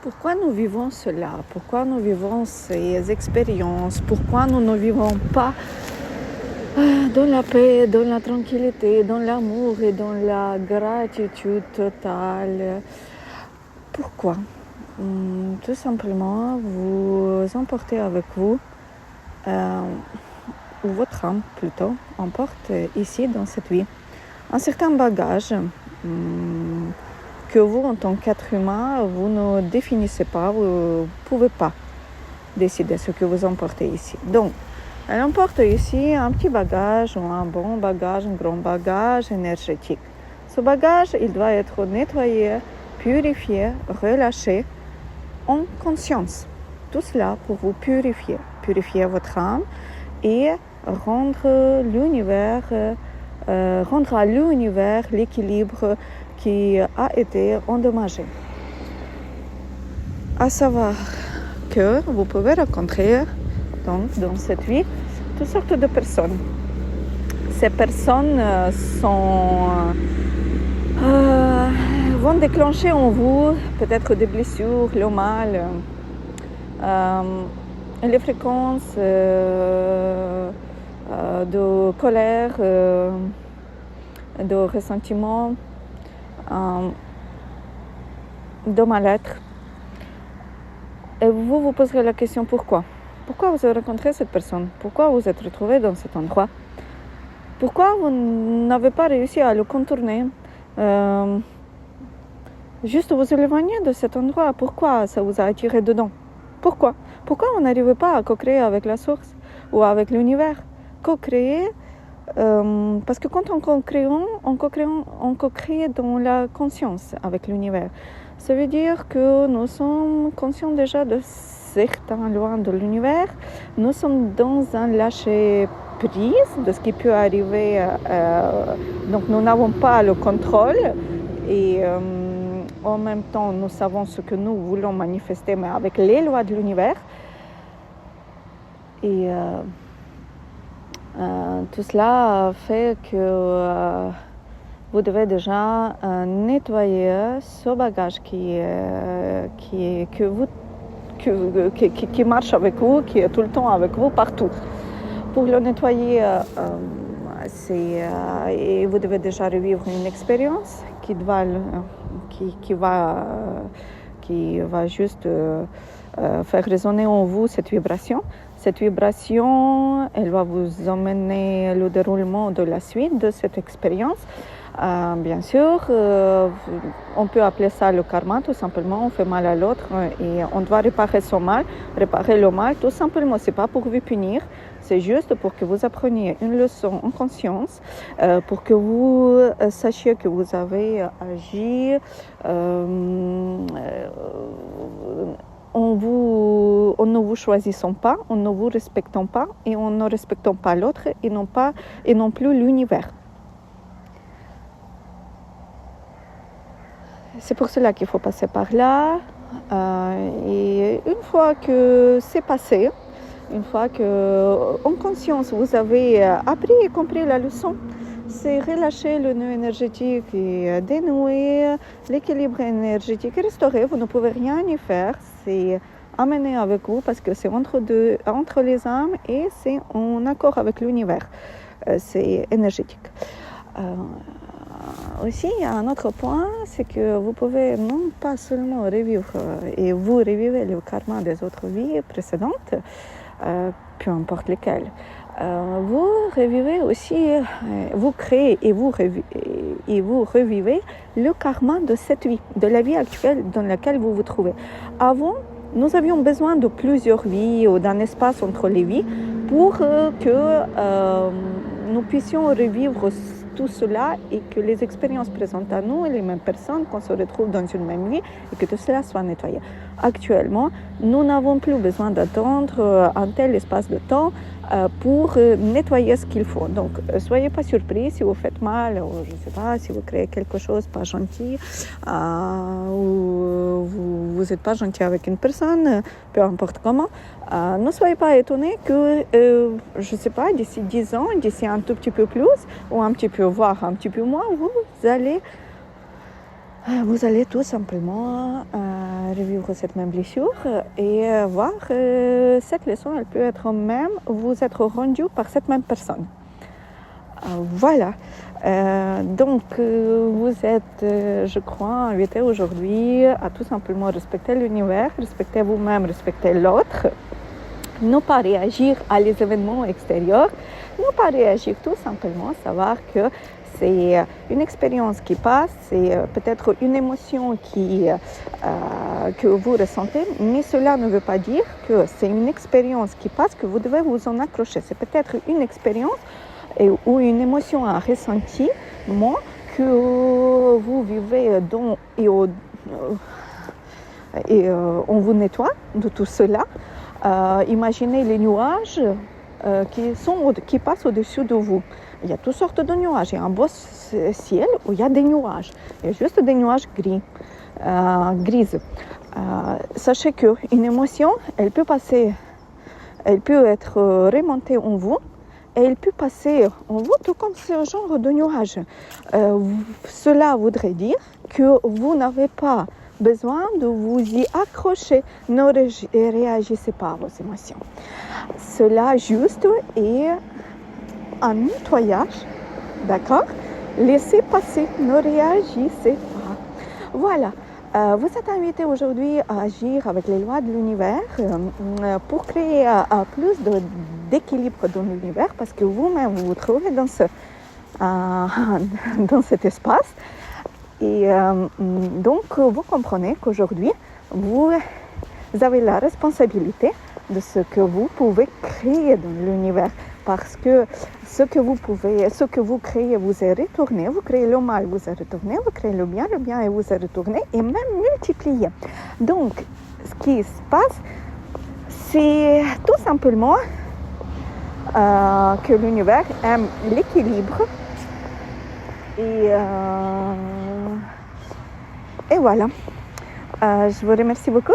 Pourquoi nous vivons cela? Pourquoi nous vivons ces expériences? Pourquoi nous ne vivons pas dans la paix, dans la tranquillité, dans l'amour et dans la gratitude totale? Pourquoi? Tout simplement, vous emportez avec vous, ou votre âme plutôt, emporte ici dans cette vie un certain bagage que vous, en tant qu'être humain, vous ne définissez pas, vous ne pouvez pas décider ce que vous emportez ici. Donc, elle emporte ici un petit bagage, ou un bon bagage, un grand bagage énergétique. Ce bagage, il doit être nettoyé, purifié, relâché, en conscience. Tout cela pour vous purifier votre âme et rendre à l'univers l'équilibre qui a été endommagé. À savoir que vous pouvez rencontrer donc, dans cette vie toutes sortes de personnes. Ces personnes vont déclencher en vous peut-être des blessures, le mal, les fréquences de colère, de ressentiment, de mal-être. Et vous vous poserez la question pourquoi? Pourquoi vous avez rencontré cette personne? Pourquoi vous êtes retrouvé dans cet endroit? Pourquoi vous n'avez pas réussi à le contourner? Juste vous éloigner de cet endroit. Pourquoi ça vous a attiré dedans? Pourquoi vous n'arrivez pas à co-créer avec la source ou avec l'univers? Co-créer, parce que quand on co-crée dans la conscience avec l'univers. Ça veut dire que nous sommes conscients déjà de certains lois de l'univers. Nous sommes dans un lâcher-prise de ce qui peut arriver. Donc nous n'avons pas le contrôle et en même temps nous savons ce que nous voulons manifester, mais avec les lois de l'univers. Et tout cela fait que vous devez déjà nettoyer ce bagage qui marche avec vous, qui est tout le temps avec vous partout. Pour le nettoyer, et vous devez déjà revivre une expérience qui va juste faire résonner en vous cette vibration. Cette vibration, elle va vous emmener le déroulement de la suite de cette expérience. Bien sûr, on peut appeler ça le karma, tout simplement. On fait mal à l'autre et on doit réparer son mal. Réparer le mal, tout simplement, c'est pas pour vous punir. C'est juste pour que vous appreniez une leçon en conscience, pour que vous sachiez que vous avez agi en ne vous choisissant pas, en ne vous respectant pas et en ne respectant pas l'autre et non plus l'univers. C'est pour cela qu'il faut passer par là. Et une fois que c'est passé, une fois que en conscience vous avez appris et compris la leçon, c'est relâcher le nœud énergétique et dénouer l'équilibre énergétique et restaurer. Vous ne pouvez rien y faire, c'est amener avec vous parce que c'est entre les âmes et c'est en accord avec l'univers. C'est énergétique. Aussi, il y a un autre point, c'est que vous pouvez non pas seulement revivre et vous revivez le karma des autres vies précédentes, peu importe lesquelles. Vous revivez aussi, vous créez et vous revivez le karma de cette vie, de la vie actuelle dans laquelle vous vous trouvez. Avant, nous avions besoin de plusieurs vies ou d'un espace entre les vies pour que nous puissions revivre tout cela et que les expériences présentent à nous et les mêmes personnes, qu'on se retrouve dans une même vie et que tout cela soit nettoyé. Actuellement, nous n'avons plus besoin d'attendre un tel espace de temps pour nettoyer ce qu'il faut. Donc, soyez pas surpris si vous faites mal, ou je ne sais pas, si vous créez quelque chose pas gentil, ou vous n'êtes pas gentil avec une personne, peu importe comment. Ne soyez pas étonnés que, je ne sais pas, d'ici 10 ans, d'ici un tout petit peu plus, ou un petit peu, voire un petit peu moins, vous allez tout simplement revivre cette même blessure et voir cette leçon, elle peut être même vous être rendue par cette même personne. Voilà. Donc, vous êtes, je crois, invité aujourd'hui à tout simplement respecter l'univers, respecter vous-même, respecter l'autre, ne pas réagir à les événements extérieurs, ne pas réagir tout simplement, savoir que c'est une expérience qui passe, c'est peut-être une émotion que vous ressentez, mais cela ne veut pas dire que c'est une expérience qui passe, que vous devez vous en accrocher. C'est peut-être une expérience ou une émotion, un ressentiment que vous vivez on vous nettoie de tout cela. Imaginez les nuages qui passent au-dessus de vous. Il y a toutes sortes de nuages. Il y a un beau ciel où il y a des nuages. Il y a juste des nuages grises. Sachez qu'une émotion, elle peut être remontée en vous et elle peut passer en vous tout comme ce genre de nuages. Cela voudrait dire que vous n'avez pas besoin de vous y accrocher. Ne réagissez pas à vos émotions. Cela juste est un nettoyage, d'accord? Laissez passer, ne réagissez pas. Voilà. Vous êtes invité aujourd'hui à agir avec les lois de l'univers pour créer plus d'équilibre dans l'univers, parce que vous-même vous trouvez dans cet espace. Et donc, vous comprenez qu'aujourd'hui, vous avez la responsabilité de ce que vous pouvez créer dans l'univers. Parce que ce que vous créez, vous est retourné. Vous créez le mal, vous est retourné. Vous créez le bien et vous est retourné. Et même multiplié. Donc, ce qui se passe, c'est tout simplement que l'univers aime l'équilibre. Et voilà. Je vous remercie beaucoup.